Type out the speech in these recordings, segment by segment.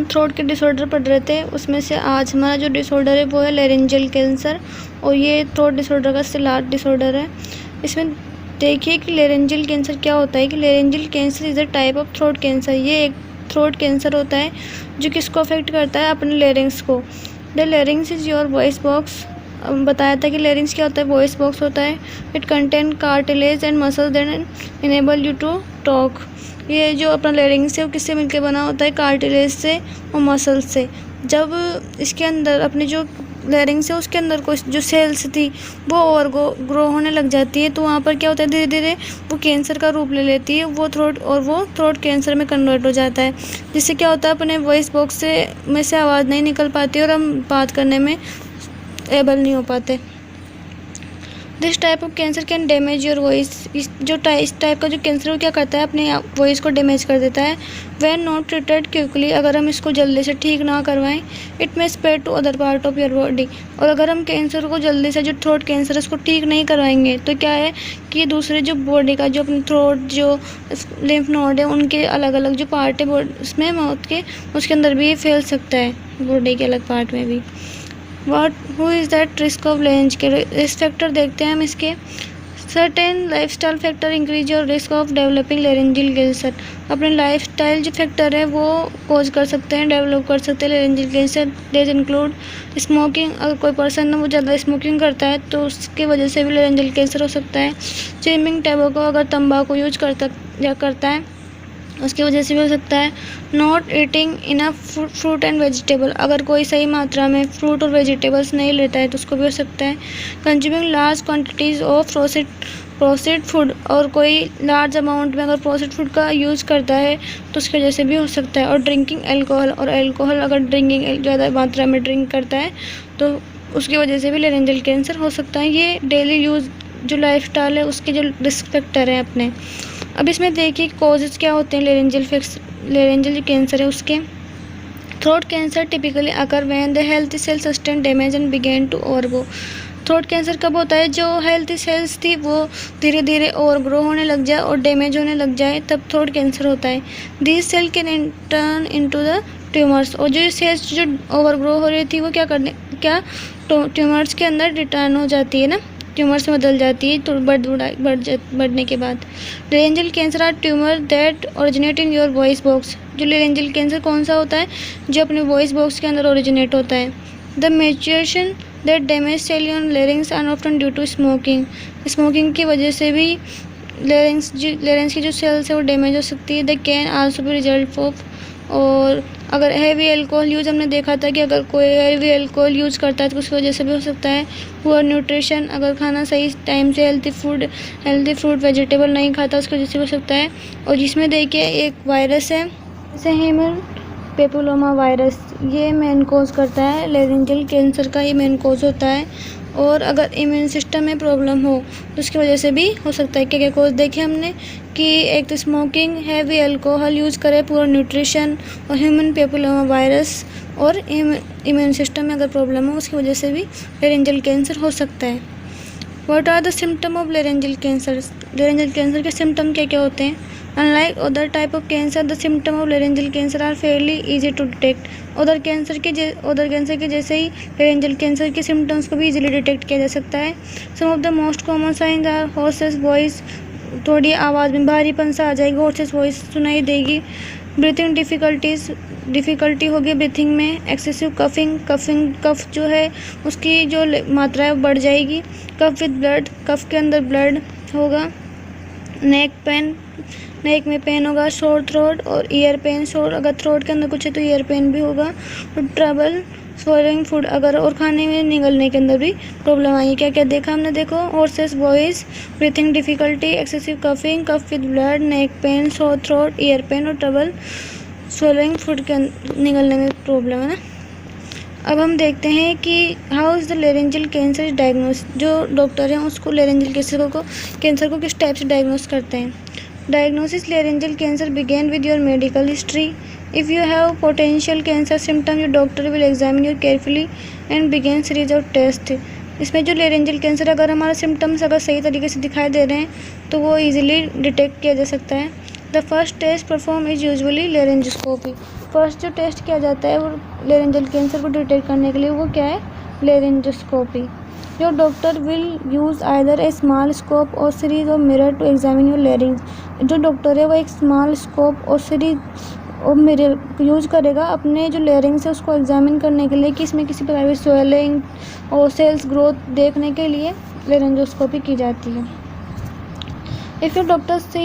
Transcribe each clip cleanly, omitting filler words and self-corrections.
हम थ्रोट के डिसऑर्डर पढ़ रहे थे, उसमें से आज हमारा जो डिसऑर्डर है वो है लेरेंजियल कैंसर, और ये थ्रोट डिसऑर्डर का लास्ट डिसऑर्डर है। इसमें देखिए कि लेरेंजियल कैंसर क्या होता है। कि laryngeal cancer is a type of throat cancer. ये एक थ्रोट कैंसर होता है जो किसको अफेक्ट करता है, अपने लेरिंग्स को। The larynx is your voice box. बताया था कि लेरिंग्स क्या होता है, वॉइस बॉक्स होता है। It contain cartilage and muscles that enable you to talk. ये जो अपना लेरिंग्स है वो किससे मिलकर बना होता है, कार्टिलेज से और मसल्स से। जब इसके अंदर अपनी जो लेरिंग्स है उसके अंदर कुछ जो सेल्स थी वो और ग्रो होने लग जाती है, तो वहाँ पर क्या होता है, धीरे धीरे वो कैंसर का रूप ले लेती है, वो थ्रोट कैंसर में कन्वर्ट हो जाता है। जिससे क्या होता है, अपने वॉइस बॉक्स से आवाज़ नहीं निकल पाती और हम बात करने में एबल नहीं हो पाते। This type of cancer can damage your voice. इस टाइप का जो कैंसर है वो क्या करता है, अपने वॉइस को डैमेज कर देता है। व्हेन नॉट ट्रीटेड क्विकली, अगर हम इसको जल्दी से ठीक ना करवाएं, it may spread to other part of your body. और अगर हम कैंसर को जल्दी से, जो थ्रोट कैंसर है उसको ठीक नहीं करवाएंगे, तो क्या है कि दूसरे जो बॉडी का, जो अपनी थ्रोट, जो लिम्फ नोड है, उनके अलग अलग जो पार्ट है उसमें माउथ के, उसके अंदर भी ये फैल सकता है, बॉडी के अलग पार्ट में भी। Who is that risk of larynx के रिस्क फैक्टर देखते हैं हम इसके। Certain lifestyle factor increase your risk of developing laryngeal cancer. अपने लाइफस्टाइल जो फैक्टर है वो कोज कर सकते हैं, डेवलप कर सकते हैं लेरेंजियल कैंसर। देज इंक्लूड स्मोकिंग। अगर कोई पर्सन वो ज़्यादा स्मोकिंग करता है तो उसकी वजह से भी लेरेंजियल कैंसर हो सकता है। च्यूइंग टैबेको, अगर तंबाकू यूज करता है उसकी वजह से भी हो सकता है। Not eating enough fruit and vegetable, अगर कोई सही मात्रा में फ्रूट और वेजिटेबल्स नहीं लेता है तो उसको भी हो सकता है। Consuming large quantities of processed food, और कोई लार्ज अमाउंट में अगर प्रोसेस्ड फूड का यूज़ करता है तो उसकी वजह से भी हो सकता है। और ड्रिंकिंग एल्कोहल, और एल्कोहल अगर ज़्यादा मात्रा में ड्रिंक करता है तो उसकी वजह से भी लेरेंजियल कैंसर हो सकता है। ये डेली यूज़ जो लाइफस्टाइल है उसके जो रिस्क फैक्टर हैं अपने। अब इसमें देखिए कॉजेज़ क्या होते हैं लेरेंजियल जो कैंसर है उसके। Throat cancer typically occur when the healthy cell sustain damage and begin to overgrow. Throat cancer कब होता है, जो हेल्थी सेल्स थी वो धीरे धीरे ओवरग्रो होने लग जाए और डैमेज होने लग जाए, तब थ्रोट कैंसर होता है। This cell can turn into the tumours, और जो सेल्स जो ओवरग्रो हो रही थी वो ट्यूमर्स के अंदर रिटर्न हो जाती है ना, ट्यूमर्स में बदल जाती है तो बढ़ने के बाद। Laryngeal cancer are tumour that originate in your voice box. जो लेरेंजियल कैंसर कौन सा होता है, जो अपने वॉइस बॉक्स के अंदर ओरिजिनेट होता है। The maturation that damage cell on larynx are often due to smoking. Smoking की वजह से भी लेरिंग्स की जो सेल्स है वो डैमेज हो सकती है। The can also be result of, और अगर हैवी अल्कोहल यूज़, हमने देखा था कि अगर कोई हैवी अल्कोहल यूज़ करता है तो उसकी वजह से भी हो सकता है। पुअर न्यूट्रिशन, अगर खाना सही टाइम से हेल्दी फ्रूट वेजिटेबल नहीं खाता उसकी वजह से हो सकता है। और जिसमें देखिए एक वायरस है जैसे ह्यूमन पेपिलोमा वायरस, ये मेन कोज करता है लेरेंजियल कैंसर का, ये मेन कोज होता है। और अगर इम्यून सिस्टम में प्रॉब्लम हो तो उसकी वजह से भी हो सकता है। क्या क्या कोज देखे हमने कि एक तो स्मोकिंग, हैवी अल्कोहल यूज़ करे, पुअर न्यूट्रिशन और ह्यूमन पेपिलोमा वायरस, और इम्यून सिस्टम में अगर प्रॉब्लम हो उसकी वजह से भी लेरेंजियल कैंसर हो सकता है। What are the symptom of laryngeal cancer. Laryngeal cancer के सिम्टम क्या क्या होते हैं। Unlike other type of cancer, the symptom of laryngeal cancer are fairly easy to detect. Other cancer के जैसे ही लेरेंजियल कैंसर के सिम्टम्स को भी इजीली डिटेक्ट किया जा सकता है। Some of the most common signs are hoarseness voice, थोड़ी आवाज़ में भारीपन सा आ जाएगी, हॉर्सेस वॉइस सुनाई देगी। ब्रीथिंग डिफ़िकल्टी होगी ब्रीथिंग में। एक्सेसिव कफ जो है उसकी जो मात्रा है वो बढ़ जाएगी। कफ विद ब्लड, कफ के अंदर ब्लड होगा। नेक में पेन होगा। शोर थ्रोट और ईयर पेन, अगर थ्रोट के अंदर कुछ है तो ईयर पेन भी होगा। और ट्रबल स्वॉलोइंग फूड, अगर और खाने में निगलने के अंदर भी प्रॉब्लम आई। क्या क्या देखा हमने, देखो hoarseness voice, breathing difficulty, excessive coughing, cough with blood, neck pain, sore throat, ear pain और ट्रबल स्वॉलोइंग फूड के निगलने में प्रॉब्लम है ना। अब हम देखते हैं कि how is the laryngeal cancer is diagnose. जो डॉक्टर हैं उसको लेरेंजियल कैंसर को किस टाइप से डायग्नोस करते हैं। Diagnosis laryngeal cancer begin with your medical history. If you have potential cancer symptom, your doctor will examine you carefully and begin series of test. इसमें जो लेरेंजियल कैंसर, अगर हमारे symptoms अगर सही तरीके से दिखाई दे रहे हैं तो वो ईजिली डिटेक्ट किया जा सकता है। The first test perform is usually laryngoscopy. First जो टेस्ट किया जाता है वो लेरेंजल कैंसर को डिटेक्ट करने के लिए वो क्या है, लेरेंजोस्कोपी। जो doctor will use either a small scope और series of mirror to examine your larynx. जो डॉक्टर है वो एक स्मॉल स्कोप और सीरीज और मिरर यूज़ करेगा अपने जो लेरिंग्स है उसको एग्जामिन करने के लिए कि इसमें किसी प्रकार की स्वेलिंग और सेल्स ग्रोथ देखने के लिए लेरेंजोस्कोपी की जाती है। If your doctor see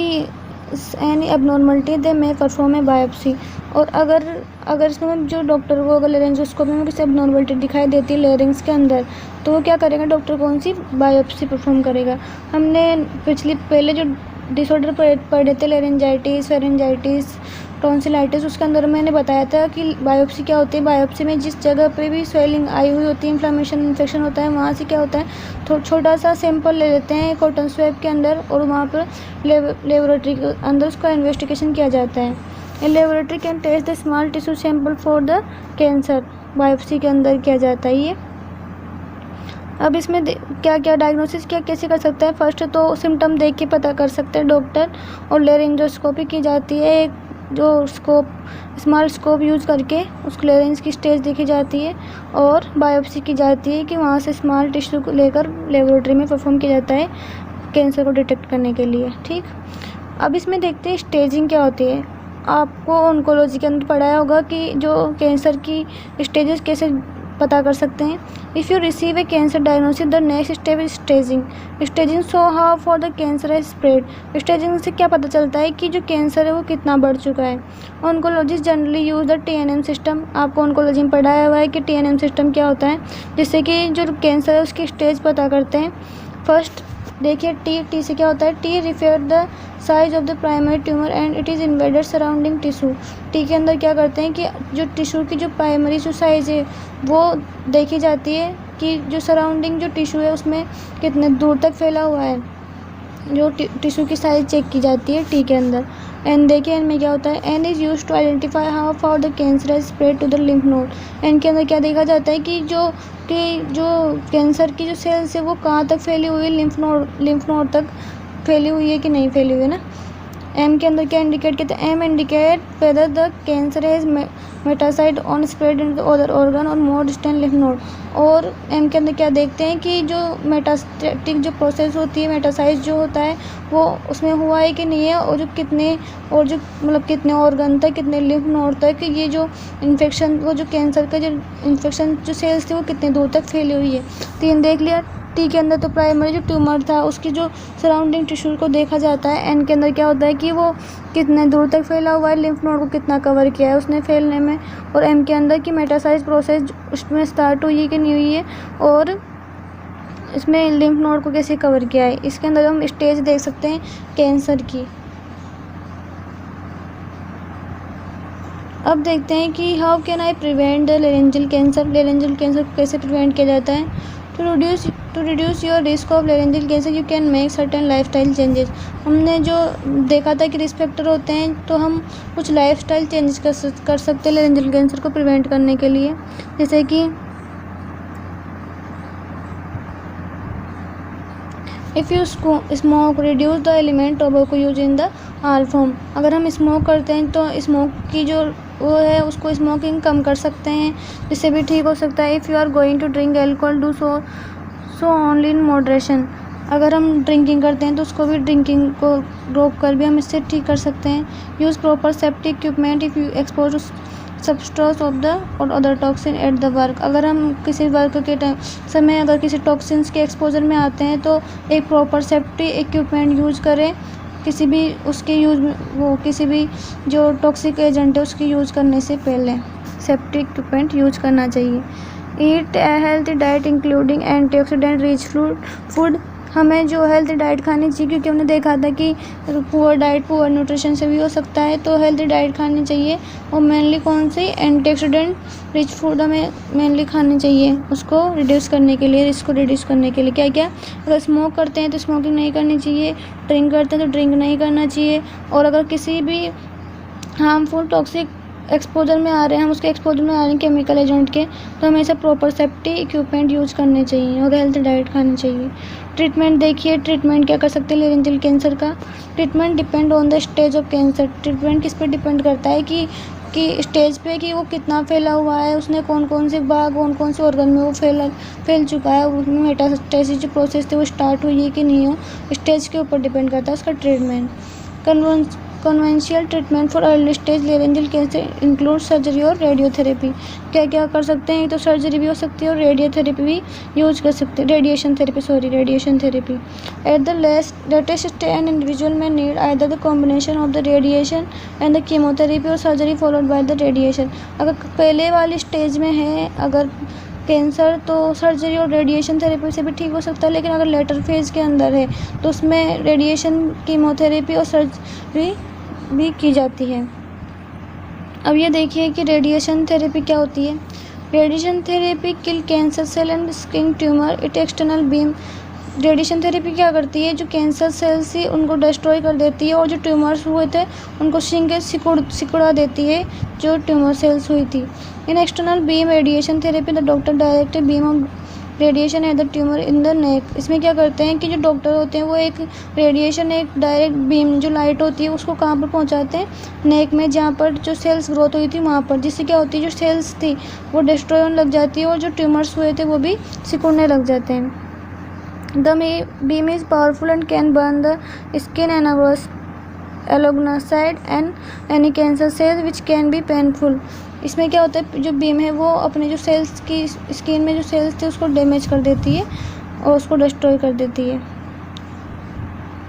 any abnormality they may perform a biopsy. और अगर इसमें जो डॉक्टर वो अगर लेरेंजोस्कोपी में किसी एबनॉर्मलिटी दिखाई देती है लेरिंग्स के अंदर तो वो क्या करेगा, डॉक्टर कौन सी बायोप्सी परफॉर्म करेगा। हमने पहले जो डिसऑर्डर पढ़े थे लेरेंजाइटिस, फेरेंजाइटिस, टॉन्सिलाइटिस, उसके अंदर मैंने बताया था कि बायोप्सी क्या होती है। बायोप्सी में जिस जगह पे भी स्वेलिंग आई हुई होती है, इन्फ्लेमेशन, इन्फेक्शन होता है, वहाँ से क्या होता है छोटा सा सैंपल ले लेते हैं कॉटन स्वैब के अंदर और वहाँ पर लेबोरेटरी के अंदर उसका इन्वेस्टिगेशन किया जाता है। A laboratory can test the small tissue sample for the cancer. Biopsy के अंदर किया जाता है ये। अब इसमें क्या क्या डायग्नोसिस क्या कैसे कर सकता है। फर्स्ट तो सिम्टम देख के पता कर सकते हैं डॉक्टर, और लेरेंजोस्कोपी की जाती है। एक जो स्मॉल स्कोप यूज़ करके उस लेरेंज की स्टेज देखी जाती है और बायोप्सी की जाती है कि वहाँ से स्मॉल टिश्यू को लेकर लेबोरेटरी में परफॉर्म किया जाता है कैंसर को डिटेक्ट करने के लिए। ठीक, अब इसमें देखते हैं स्टेजिंग क्या होती है। आपको ऑन्कोलॉजी के अंदर पढ़ाया होगा कि जो कैंसर की स्टेजेस कैसे पता कर सकते हैं। If you receive A cancer diagnosis the next step is staging. Staging so how for the cancer है स्प्रेड। स्टेजिंग से क्या पता चलता है कि जो कैंसर है वो कितना बढ़ चुका है। Oncologist generally use the TNM system. आपको ऑन्कोलॉजी में पढ़ाया हुआ है कि TNM सिस्टम क्या होता है, जिससे कि जो कैंसर है उसकी स्टेज पता करते हैं। फर्स्ट देखिए टी से क्या होता है, T refer the size of the primary tumour and it is invaded surrounding tissue. T के अंदर क्या करते हैं कि जो टिश्यू की जो प्राइमरी जो साइज़ है वो देखी जाती है कि जो सराउंडिंग जो टिश्यू है उसमें कितने दूर तक फैला हुआ है। जो टिश्यू की साइज़ चेक की जाती है टी के अंदर। एन देखिए एन में क्या होता है, an is use to identify how far the cancer has spread to the lymph node. An के अंदर क्या देखा जाता है कि जो कैंसर की जो सेल्स है वो कहाँ तक फैली हुई है, लिम्फ नोड तक फैली हुई है कि नहीं फैली हुई है ना। एम के अंदर क्या इंडिकेट कहते हैं, M indicate whether the cancer has metastasized on spread in the other organ or more distant lymph node. और एम के अंदर क्या देखते हैं कि जो मेटास्टेटिक जो प्रोसेस होती है, मेटासाइज जो होता है वो उसमें हुआ है कि नहीं है, और जो कितने ऑर्गन तक, कितने लिम्फ नोड तक ये जो इन्फेक्शन, वो जो कैंसर का जो इन्फेक्शन जो सेल्स थे वो कितने दूर तक फैली हुई है। तीन देख लिया। टी के अंदर तो प्राइमरी जो ट्यूमर था उसकी जो सराउंडिंग टिश्यू को देखा जाता है। एन के अंदर क्या होता है कि वो कितने दूर तक फैला हुआ है, लिम्फ नोड को कितना कवर किया है उसने फैलने में। और एम के अंदर की मेटासाइज प्रोसेस उसमें स्टार्ट हुई है कि नहीं हुई है, और इसमें लिम्फ नोड को कैसे कवर किया है। इसके अंदर हम स्टेज देख सकते हैं कैंसर की। अब देखते हैं कि how can I prevent the laryngeal cancer. Laryngeal cancer को कैसे प्रिवेंट किया जाता है। To reduce your risk of laryngeal cancer you can make certain lifestyle changes. हमने जो देखा था कि रिस्क फैक्टर होते हैं, तो हम कुछ लाइफस्टाइल चेंजेस कर सकते हैं लेरेंजियल कैंसर को प्रिवेंट करने के लिए। जैसे कि if you smoke reduce the element tobacco use in the all form. अगर हम स्मोक करते हैं तो स्मोक की जो वो है उसको स्मोकिंग कम कर सकते हैं, जिससे भी ठीक हो सकता है। If you are going to drink alcohol do so only in moderation. अगर हम ड्रिंकिंग करते हैं तो उसको भी ड्रिंकिंग को रोक कर भी हम इससे ठीक कर सकते हैं। Use proper safety equipment if you expose to substance of the or other toxin at the work. अगर हम किसी वर्क के समय अगर किसी टॉक्सिन्स के एक्सपोजर में आते हैं तो एक प्रॉपर सेफ्टी इक्विपमेंट यूज़ करें। किसी भी जो टॉक्सिक एजेंट है उसकी यूज़ करने से पहले सेफ्टी इक्विपमेंट यूज़ करना चाहिए। Eat a healthy diet including antioxidant rich food. हमें जो हेल्थी डाइट खानी चाहिए, क्योंकि हमने देखा था कि पुअर न्यूट्रिशन से भी हो सकता है, तो हेल्थी डाइट खानी चाहिए। और मेनली कौन सी, एंटीऑक्सीडेंट रिच फूड हमें मेनली खानी चाहिए उसको रिड्यूस करने के लिए, रिस्क को रिड्यूस करने के लिए। क्या क्या, अगर स्मोक करते हैं तो स्मोकिंग नहीं करनी चाहिए, ड्रिंक करते हैं तो ड्रिंक नहीं करना चाहिए, और अगर किसी भी हार्मफुल टॉक्सिक एक्सपोजर में आ रहे हैं, हम उसके एक्सपोजर में आ रहे हैं केमिकल एजेंट के, तो हमेशा प्रॉपर सेफ्टी इक्विपमेंट यूज़ करने चाहिए और हेल्थी डाइट खानी चाहिए। ट्रीटमेंट देखिए, ट्रीटमेंट क्या कर सकते हैं लेरेंजियल कैंसर का। Treatment depend on the stage of cancer. Treatment किस पर डिपेंड करता है कि उसकी स्टेज पे कि वो कितना फैला हुआ है, उसने कौन कौन से भाग, कौन कौन से ऑर्गन में वो फैल चुका है, उसमें मेटास्टेसिस जो प्रोसेस थी वो स्टार्ट हुई है कि नहीं हो, स्टेज के ऊपर डिपेंड करता है उसका treatment. Conventional treatment for early stage laryngeal cancer include surgery और रेडियोथेरेपी। क्या क्या कर सकते हैं, तो सर्जरी भी हो सकती है और रेडियोथेरेपी भी यूज कर सकते हैं, radiation therapy. At the latest stage an individual may need either the combination of the radiation and the chemotherapy or surgery followed by the radiation. अगर पहले वाली स्टेज में है अगर कैंसर, तो सर्जरी और रेडिएशन थेरेपी से भी ठीक हो सकता है, लेकिन अगर लेटर फेज के अंदर है तो उसमें रेडिएशन, कीमोथेरेपी और सर्जरी भी की जाती है। अब ये देखिए कि रेडिएशन थेरेपी क्या होती है। Radiation therapy kill cancer cell and skin tumour it external beam. Radiation therapy क्या करती है, जो कैंसर सेल्स थी उनको डिस्ट्रॉय कर देती है और जो ट्यूमर्स हुए थे उनको सिकुड़ा देती है, जो ट्यूमर सेल्स हुई थी। इन external beam radiation therapy the doctor direct beam of radiation at the tumour in the neck. इसमें क्या करते हैं कि जो डॉक्टर होते हैं वो एक डायरेक्ट बीम जो लाइट होती है उसको कहाँ पर पहुँचाते हैं, नेक में, जहाँ पर जो सेल्स ग्रोथ हुई थी वहाँ पर, जिससे क्या होती है जो सेल्स थी वो डिस्ट्रॉय होने लग जाती है और जो ट्यूमर्स हुए थे वो भी सिकुड़ने लग जाते हैं। The beam is powerful and can burn the skin and alongside and any cancer cells which can be painful। इसमें क्या होता है, जो बीम है वो अपने जो सेल्स की स्किन में जो सेल्स थे उसको डैमेज कर देती है और उसको डिस्ट्रॉय कर देती है।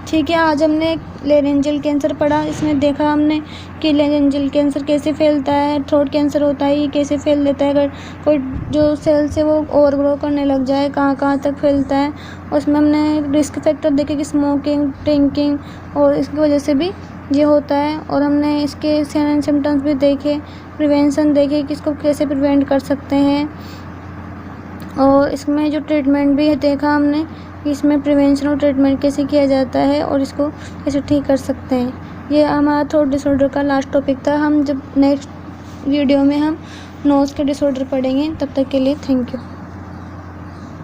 ठीक है, आज हमने लेरेंजियल कैंसर पढ़ा। इसमें देखा हमने कि लेरेंजियल कैंसर कैसे फैलता है, थ्रोट कैंसर होता है ये कैसे फैल देता है, अगर कोई जो सेल्स है वो ओवरग्रो करने लग जाए कहाँ कहाँ तक फैलता है। उसमें हमने रिस्क फैक्टर देखे कि स्मोकिंग, ड्रिंकिंग और इसकी वजह से भी ये होता है, और हमने इसके साइन एंड सिम्टम्स भी देखे, प्रिवेंशन देखे कि इसको कैसे प्रिवेंट कर सकते हैं, और इसमें जो ट्रीटमेंट भी है देखा हमने कि इसमें प्रिवेंशन और ट्रीटमेंट कैसे किया जाता है और इसको कैसे ठीक कर सकते हैं। ये हमारा थ्रोट डिसऑर्डर का लास्ट टॉपिक था। हम जब नेक्स्ट वीडियो में हम नोज़ के डिसऑर्डर पढ़ेंगे, तब तक के लिए थैंक यू।